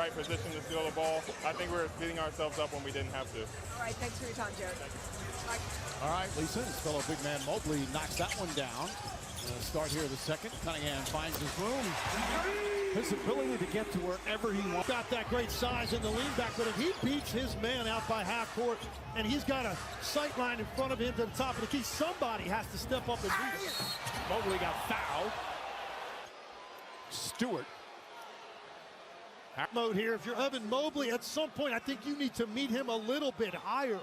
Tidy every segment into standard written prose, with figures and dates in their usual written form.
right position to steal the ball. I think we were beating ourselves up when we didn't have to. All right, thanks for your time, Jared. All right, Lisa, his fellow big man Mobley knocks that one down. Start here the second. Cunningham finds his room. His ability to get to wherever he wants. Got that great size in the lean back, but if he beats his man out by half court and he's got a sight line in front of him to the top of the key, somebody has to step up and beat him. Mobley got fouled. Stewart. Mode here. If you're Evan Mobley, at some point, I think you need to meet him a little bit higher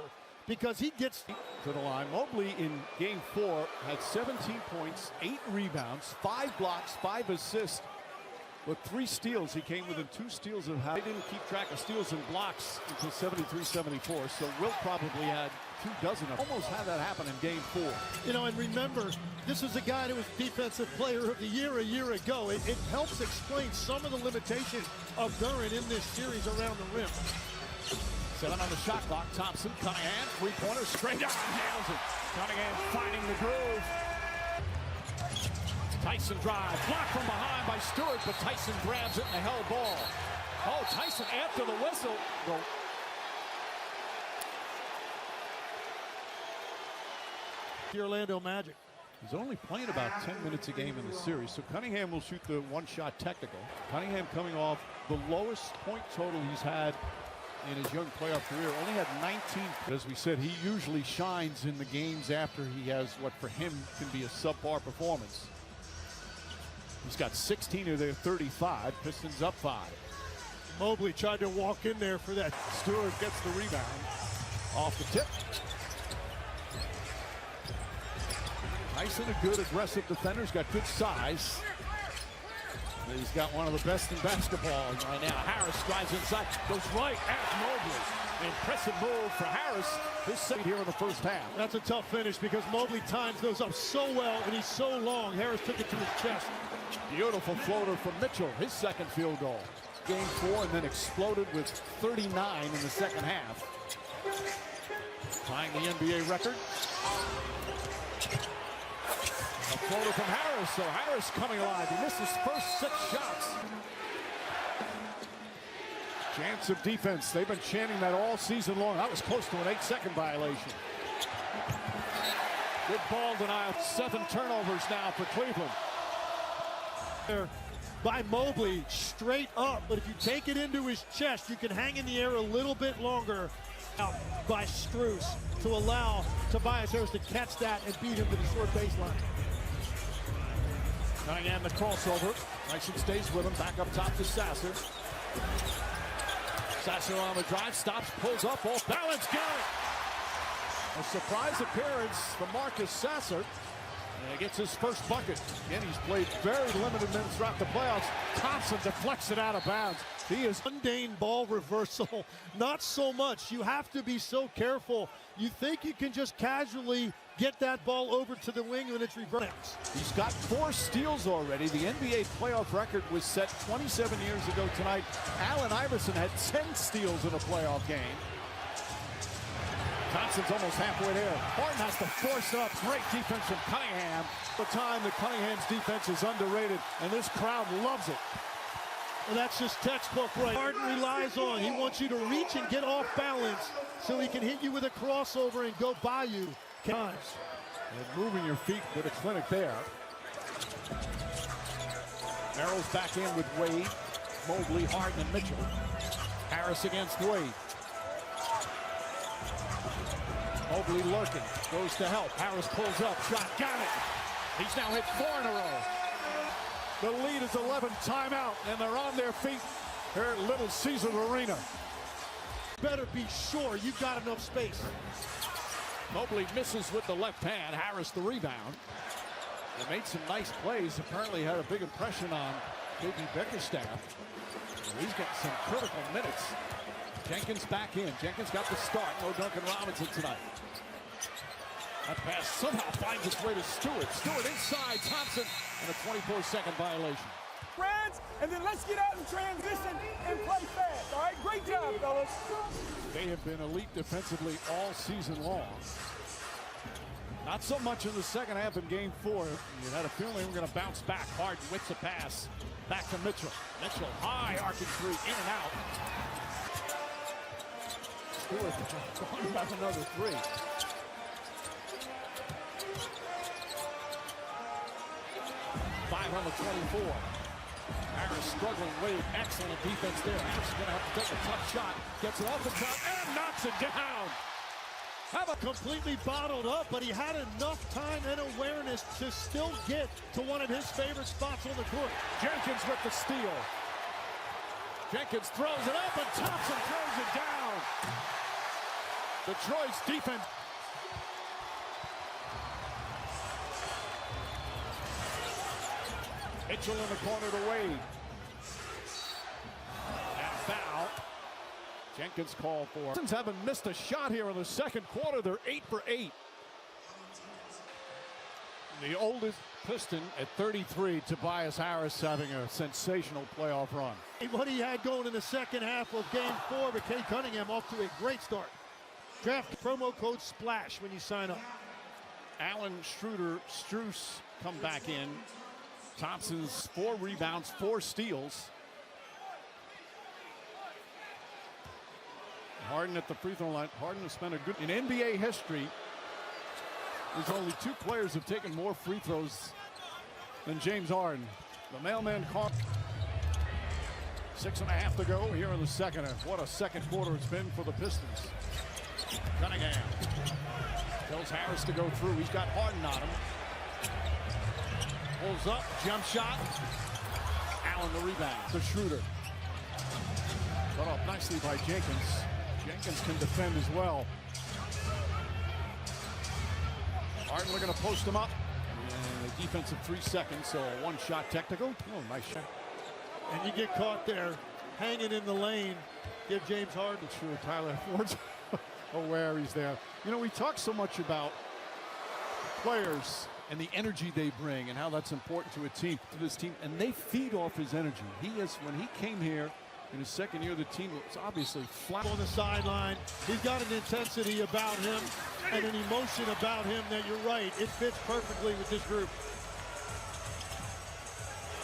because he gets to the line. Mobley in game 4 had 17 points, 8 rebounds, 5 blocks, 5 assists. With 3 steals, he came within 2 steals of how. They didn't keep track of steals and blocks until 73-74, so Wilt probably had 24 of them. Almost had that happen in game 4. You know, and remember, this was a guy that was Defensive Player of the Year a year ago. It helps explain some of the limitations of Duren in this series around the rim. 7 on the shot clock. Thompson, Cunningham, 3-pointer, straight up, nails it. Cunningham finding the groove. Tyson drives, blocked from behind by Stewart, but Tyson grabs it and the held ball. Oh, Tyson after the whistle. The Orlando Magic. He's only playing about 10 minutes a game in the series, so Cunningham will shoot the one-shot technical. Cunningham coming off the lowest point total he's had in his young playoff career. Only had 19. As we said, he usually shines in the games after he has what for him can be a subpar performance. He's got 16 of their 35. Pistons up 5. Mobley tried to walk in there for that. Stewart gets the rebound off the tip. Tyson, a good aggressive defender. He's got good size. He's got one of the best in basketball right now. Harris drives inside, goes right at Mobley. Impressive move for Harris. His second here in the first half. That's a tough finish because Mobley times those up so well and he's so long. Harris took it to his chest. Beautiful floater from Mitchell, his second field goal. Game 4 and then exploded with 39 in the second half. Tying the NBA record. A floater from Harris, so Harris coming alive. He missed his first 6 shots. Chance of defense. They've been chanting that all season long. That was close to an 8-second violation. Good ball denial. 7 turnovers now for Cleveland. There by Mobley straight up, but if you take it into his chest, you can hang in the air a little bit longer. Out by Strus to allow Tobias Harris to catch that and beat him to the short baseline. Cunningham the crossover. Tyson stays with him. Back up top to Sasser. Sasser on the drive, stops, pulls up, off balance, got it. A surprise appearance from Marcus Sasser. And he gets his first bucket. Again, he's played very limited minutes throughout the playoffs. Thompson deflects it out of bounds. He is mundane ball reversal. Not so much. You have to be so careful. You think you can just casually get that ball over to the wing when it's reversed. He's got 4 steals already. The NBA playoff record was set 27 years ago tonight. Allen Iverson had 10 steals in a playoff game. Thompson's almost halfway there. Harden has to force up. Great defense from Cunningham. The time that Cunningham's defense is underrated, and this crowd loves it. And that's just textbook right. Harden relies on. He wants you to reach and get off balance so he can hit you with a crossover and go by you. Times. And moving your feet with a clinic there. Arrows back in with Wade, Mobley, Harden, and Mitchell. Harris against Wade. Mobley lurking, goes to help. Harris pulls up, shot, got it. He's now hit 4 in a row. The lead is 11, timeout, and they're on their feet here at Little Caesars Arena. Better be sure you've got enough space. Mobley misses with the left hand. Harris the rebound. They made some nice plays. Apparently had a big impression on J.B. Bickerstaff. He's getting some critical minutes. Jenkins back in. Jenkins got the start. No Duncan Robinson tonight. That pass somehow finds its way to Stewart. Stewart inside Thompson, and a 24-second violation. Friends, and then let's get out and transition and play fast. All right, great job, fellas. They have been elite defensively all season long. Not so much in the second half in game 4. You had a feeling they were going to bounce back. Harden whips a pass Back to Mitchell. Mitchell, high arcing three, in and out. Stewart going back another three. 5 on the 24. Harris struggling late. Excellent defense there. Harris is going to have to take a tough shot. Gets it off the top and knocks it down. Completely bottled up, but he had enough time and awareness to still get to one of his favorite spots on the court. Jenkins with the steal. Jenkins throws it up and Thompson throws it down. Detroit's defense. Mitchell in the corner to Wade. And foul. Jenkins called for. Pistons haven't missed a shot here in the second quarter. They're 8 for 8. The oldest Piston at 33, Tobias Harris having a sensational playoff run. What he had going in the second half of game 4, but Cade Cunningham off to a great start. Draft promo code SPLASH when you sign up. Allen, Schroeder, Strus come back in. Thompson's 4 rebounds, 4 steals. Harden at the free throw line. Harden has spent a good... In NBA history, there's only 2 players who have taken more free throws than James Harden. The mailman caught 6.5 to go here in the second. And what a second quarter it's been for the Pistons. Cunningham tells Harris to go through. He's got Harden on him. Pulls up, jump shot. Allen the rebound to Schroeder. Cut off nicely by Jenkins. Jenkins can defend as well. Harden looking to post him up. And a defensive 3 seconds, so a 1-shot technical. Oh, nice shot. And you get caught there, hanging in the lane. Give James Harden. Sure, Tyler Ford's aware he's there. You know, we talk so much about players and the energy they bring and how that's important to a team, to this team, and they feed off his energy. He is, when he came here in his second year, the team was obviously flat on the sideline. He's got an intensity about him and an emotion about him that you're right. It fits perfectly with this group.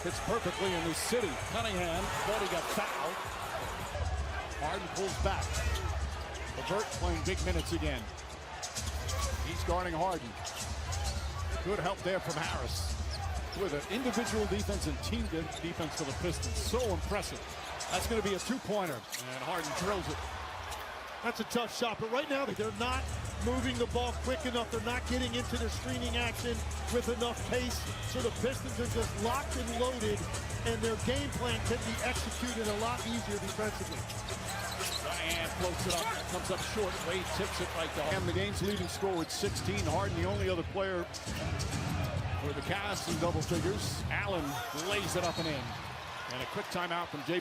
Fits perfectly in this city. Cunningham thought he got fouled. Harden pulls back. LeVert playing big minutes again. He's guarding Harden. Good help there from Harris. With an individual defense and team defense for the Pistons. So impressive. That's going to be a 2-pointer. And Harden drills it. That's a tough shot, but right now they're not moving the ball quick enough. They're not getting into their screening action with enough pace. So the Pistons are just locked and loaded, and their game plan can be executed a lot easier defensively. And floats it up, comes up short. Wade tips it right down. And the game's leading score with 16. Harden, the only other player for the Cavs in double figures. Allen lays it up and in. And a quick timeout from J.